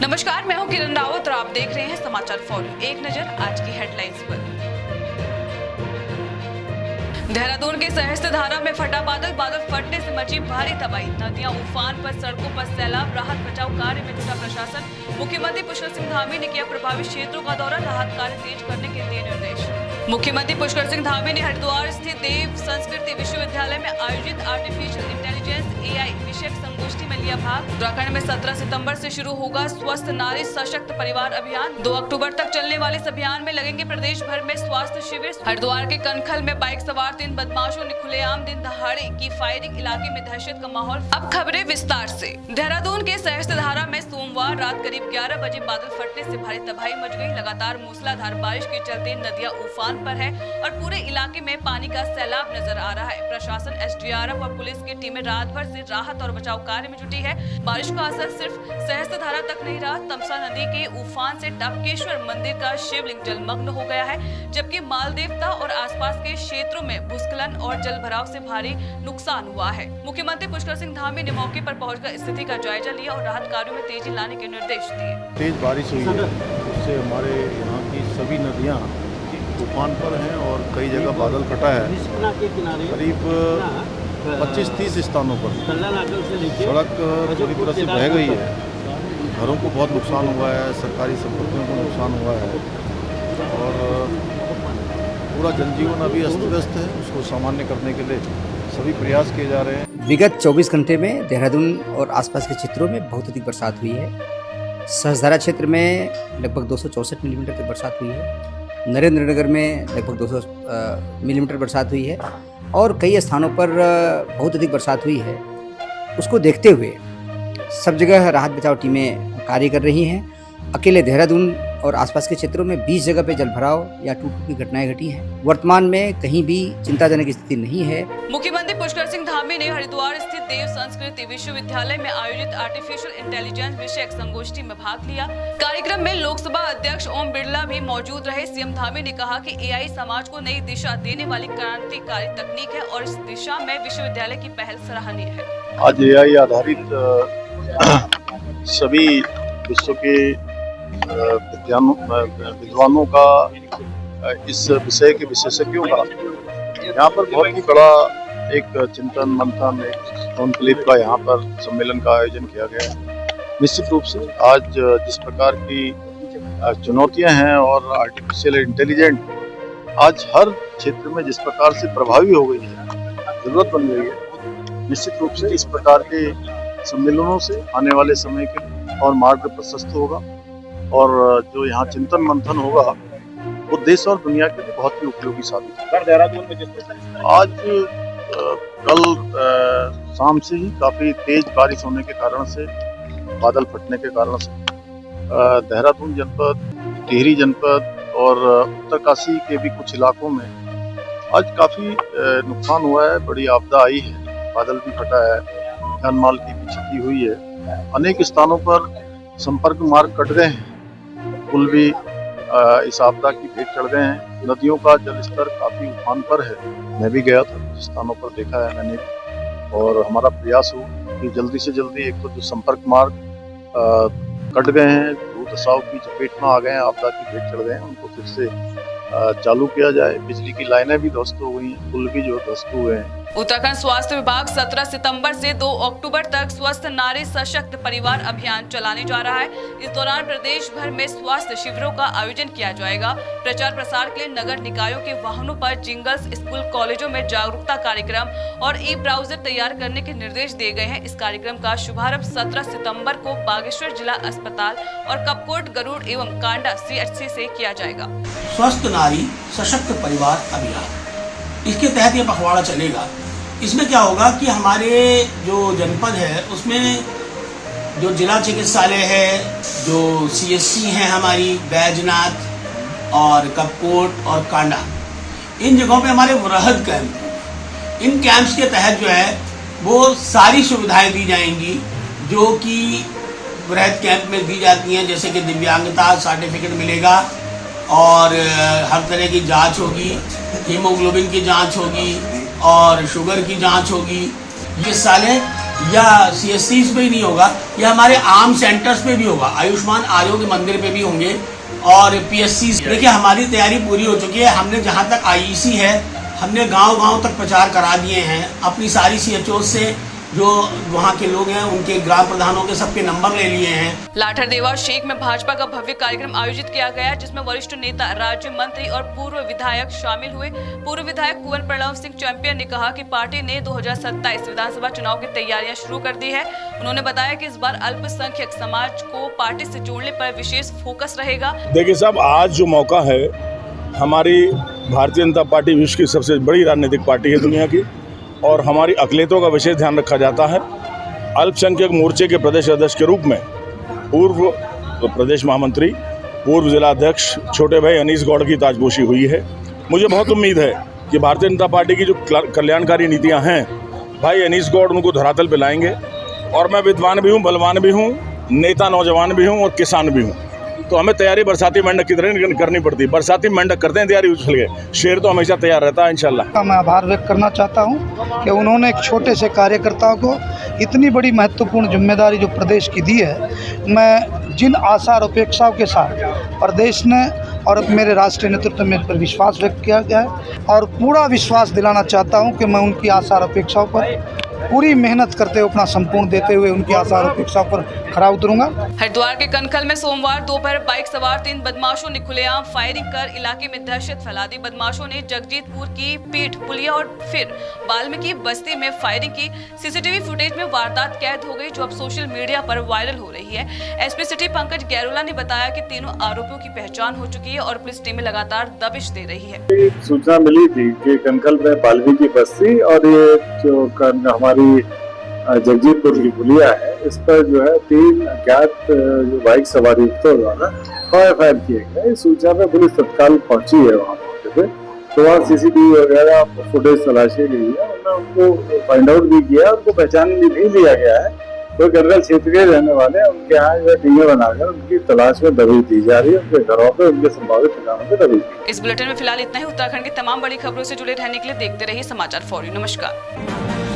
नमस्कार, मैं हूं किरण रावत और आप देख रहे हैं समाचार फॉर यू। एक नजर आज की हेडलाइंस पर। देहरादून के सहस्त्रधारा में फटा बादल फटने से मची भारी तबाही। नदियां उफान पर, सड़कों पर सैलाब। राहत बचाव कार्य में जुटा प्रशासन। मुख्यमंत्री पुष्कर सिंह धामी ने किया प्रभावित क्षेत्रों का दौरा, राहत कार्य तेज करने के दिए निर्देश। मुख्यमंत्री पुष्कर सिंह धामी ने हरिद्वार स्थित देव संस्कृति विश्वविद्यालय में आयोजित आर्टिफिशियल इंटेलिजेंस AI विषयक संगोष्ठी में लिया भाग। उत्तराखंड में 17 सितंबर से शुरू होगा स्वस्थ नारी सशक्त परिवार अभियान। 2 अक्टूबर तक चलने वाले इस अभियान में लगेंगे प्रदेश भर में स्वास्थ्य शिविर। हरिद्वार के कनखल में बाइक सवार 3 बदमाशों ने खुलेआम दिन दहाड़े की फायरिंग, इलाके में दहशत का माहौल। अब खबरें विस्तार से। देहरादून के सहस्त्रधारा में सोमवार रात करीब 11 बजे बादल फटने से भारी तबाही मच गई। लगातार मूसलाधार बारिश के चलते नदियां उफान पर है और पूरे इलाके में पानी का सैलाब नजर आ रहा है। प्रशासन, SDRF और पुलिस की टीमें रात भर से राहत और बचाव कार्य में जुटी है। बारिश का असर सिर्फ सहस्त्रधारा तक नहीं रहा। तमसा नदी के उफान से टपकेश्वर मंदिर का शिवलिंग जलमग्न हो गया है, जबकि मालदेवता और आसपास के क्षेत्रों में भूस्खलन और जल भराव से भारी नुकसान हुआ है। मुख्यमंत्री पुष्कर सिंह धामी ने मौके पर पहुंचकर स्थिति का जायजा लिया और राहत कार्यों में तेजी लाने के निर्देश दिए। तेज बारिश हुई है, उससे हमारे यहाँ की सभी नदियाँ तूफान पर हैं और कई जगह बादल फटा है। करीब 25-30 स्थानों पर सड़क पूरी तरह से बह गई है। घरों को बहुत नुकसान हुआ है, सरकारी संपत्तियों को नुकसान हुआ है और पूरा जनजीवन अभी अस्त व्यस्त है। उसको सामान्य करने के लिए सभी प्रयास किए जा रहे हैं। विगत 24 घंटे में देहरादून और आसपास के क्षेत्रों में बहुत अधिक बरसात हुई है। सहस्त्रधारा क्षेत्र में लगभग 264 मिलीमीटर की बरसात हुई है। नरेंद्रनगर में लगभग 200 मिलीमीटर बरसात हुई है और कई स्थानों पर बहुत अधिक बरसात हुई है। उसको देखते हुए सब जगह राहत बचाव टीमें कार्य कर रही हैं। अकेले देहरादून और आसपास के क्षेत्रों में 20 जगह पे जलभराव या टूट की घटनाएं घटी हैं। वर्तमान में कहीं भी चिंताजनक स्थिति नहीं है। मुख्यमंत्री पुष्कर सिंह धामी ने हरिद्वार स्थित देव संस्कृति विश्वविद्यालय में आयोजित आर्टिफिशियल इंटेलिजेंस विषयक संगोष्ठी में भाग लिया। कार्यक्रम में लोकसभा अध्यक्ष ओम बिरला भी मौजूद रहे। सीएम धामी ने कहा कि AI समाज को नई दिशा देने वाली क्रांतिकारी तकनीक है और इस दिशा में विश्वविद्यालय की पहल सराहनीय है। आज AI आधारित सभी विश्व के विद्वानों का, इस विषय के विशेषज्ञों का यहाँ पर बहुत ही बड़ा एक चिंतन मंथन, एक कॉन्क्लेव का यहाँ पर सम्मेलन का आयोजन किया गया है। निश्चित रूप से आज जिस प्रकार की चुनौतियां हैं और आर्टिफिशियल इंटेलिजेंट आज हर क्षेत्र में जिस प्रकार से प्रभावी हो गई है, जरूरत बन गई है, निश्चित रूप से इस प्रकार के सम्मेलनों से आने वाले समय के और मार्ग प्रशस्त होगा और जो यहाँ चिंतन मंथन होगा वो देश और दुनिया के लिए बहुत ही उपयोगी साबित होगा। देहरादून में आज कल शाम से ही काफी तेज बारिश होने के कारण से, बादल फटने के कारण से देहरादून जनपद, टिहरी जनपद और उत्तरकाशी के भी कुछ इलाकों में आज काफी नुकसान हुआ है। बड़ी आपदा आई है, बादल भी फटा है, जान माल की भी क्षति हुई है। अनेक स्थानों पर संपर्क मार्ग कट गए हैं, पुल भी इस आपदा की भेंट चढ़ गए हैं। नदियों का जल स्तर काफी उफान पर है। मैं भी गया था, जिस स्थानों पर देखा है मैंने, और हमारा प्रयास हो कि जल्दी से जल्दी एक तो जो संपर्क मार्ग कट गए हैं, भूदशाओं की चपेट में आ गए हैं, आपदा की भेंट चढ़ गए हैं, उनको फिर से चालू किया जाए। बिजली की लाइनें भी ध्वस्त हो गई हैं, पुल भी जो ध्वस्त हुए हैं। उत्तराखंड स्वास्थ्य विभाग 17 सितंबर से 2 अक्टूबर तक स्वस्थ नारी सशक्त परिवार अभियान चलाने जा रहा है। इस दौरान प्रदेश भर में स्वास्थ्य शिविरों का आयोजन किया जाएगा। प्रचार प्रसार के लिए नगर निकायों के वाहनों पर जिंगल्स, स्कूल कॉलेजों में जागरूकता कार्यक्रम और ई-ब्राउजर तैयार करने के निर्देश दिए गए हैं। इस कार्यक्रम का शुभारंभ 17 सितंबर को बागेश्वर जिला अस्पताल और कपकोट, गरुड़ एवं कांडा CHC से किया जाएगा। स्वस्थ नारी सशक्त परिवार अभियान, इसके तहत ये पखवाड़ा चलेगा। इसमें क्या होगा कि हमारे जो जनपद है उसमें जो जिला चिकित्सालय है, जो CHC हैं हमारी, बैजनाथ और कपकोट और कांडा, इन जगहों पे हमारे वृहद कैंप, इन कैंप्स के तहत जो है वो सारी सुविधाएं दी जाएंगी जो कि वृहद कैंप में दी जाती हैं। जैसे कि दिव्यांगता सर्टिफिकेट मिलेगा और हर तरह की जांच होगी, हीमोग्लोबिन की जांच होगी और शुगर की जांच होगी। ये साले या CSCs पे ही नहीं होगा, यह हमारे आम सेंटर्स पे भी होगा, आयुष्मान आरोग्य मंदिर पे भी होंगे और PSCs। देखिए हमारी तैयारी पूरी हो चुकी है। हमने जहाँ तक IEC है हमने गांव-गांव तक प्रचार करा दिए हैं। अपनी सारी CHO से जो वहाँ के लोग हैं उनके ग्राम प्रधानों के सबके नंबर ले लिए हैं। लाठरदेवा शेख में भाजपा का भव्य कार्यक्रम आयोजित किया गया जिसमें वरिष्ठ नेता, राज्य मंत्री और पूर्व विधायक शामिल हुए। पूर्व विधायक कुंवर प्रणव सिंह चैंपियन ने कहा कि पार्टी ने 2027 विधानसभा चुनाव की तैयारियां शुरू कर दी है। उन्होंने बताया कि इस बार अल्पसंख्यक समाज को पार्टी से जोड़ने पर विशेष फोकस रहेगा। देखिए साहब, आज जो मौका है, हमारी भारतीय जनता पार्टी विश्व की सबसे बड़ी राजनीतिक पार्टी है दुनिया की, और हमारी अकलियतों का विशेष ध्यान रखा जाता है। अल्पसंख्यक मोर्चे के प्रदेश अध्यक्ष के रूप में पूर्व प्रदेश महामंत्री, पूर्व जिला अध्यक्ष छोटे भाई अनीस गौड़ की ताजपोशी हुई है। मुझे बहुत उम्मीद है कि भारतीय जनता पार्टी की जो कल्याणकारी नीतियां हैं, भाई अनीस गौड़ उनको धरातल पे लाएंगे। और मैं विद्वान भी हूँ, बलवान भी हूँ, नेता नौजवान भी हूँ और किसान भी हूँ। तो हमें तैयारी बरसाती मेंढक की तरह करनी पड़ती है। बरसाती मेंढक करते हैं तैयारी, उछल गए, शेर तो हमेशा तैयार रहता है इंशाल्लाह। मैं आभार व्यक्त करना चाहता हूं कि उन्होंने एक छोटे से कार्यकर्ता को इतनी बड़ी महत्वपूर्ण जिम्मेदारी जो प्रदेश की दी है। मैं जिन आशा और अपेक्षाओं के साथ प्रदेश ने और मेरे राष्ट्रीय नेतृत्व में इस पर विश्वास व्यक्त किया गया है और पूरा विश्वास दिलाना चाहता हूं कि मैं उनकी आशा और अपेक्षाओं पर पूरी मेहनत करते हुए, अपना संपूर्ण देते हुए उनकी आशा और अपेक्षाओं पर खरा उतरूंगा। हरिद्वार के कनखल में सोमवार दोपहर बाइक सवार 3 बदमाशों ने खुलेआम फायरिंग कर इलाके में दहशत फैला दी। बदमाशों ने जगजीतपुर की पीठ पुलिया और फिर वाल्मीकि बस्ती में फायरिंग की। सीसीटीवी फुटेज में वारदात कैद हो गई जो अब सोशल मीडिया पर वायरल हो रही है। SP सिटी पंकज गैरोला ने बताया कि तीनों आरोपियों की पहचान हो चुकी है और पुलिस टीमें लगातार दबिश दे रही है। सूचना मिली थी कि कनखल में वाल्मीकि बस्ती और ये जो हमारी जगजीतपुर की पुलिया है, इस पर जो है 3 अज्ञात जो बाइक सवार युवकों द्वारा फायर किए गए। इस सूचना पे पुलिस तत्काल पहुंची है वहाँ मौके पे। तो वहाँ CCTV वगैरह फुटेज तलाशी गई है, उनको फाइंड आउट भी किया, उनको पहचान भी लिया गया है। तो कनखल क्षेत्र के रहने वाले हैं, उनके यहाँ जो टीमें बनाकर उनकी तलाश में दबिश दी जा रही है, उनके घरों पे, उनके संभावित ठिकानों पे दबिश। इस बुलेटिन में फिलहाल इतना ही। उत्तराखंड की तमाम बड़ी खबरों से जुड़े रहने के लिए देखते रहिए समाचार फॉर यू। नमस्कार।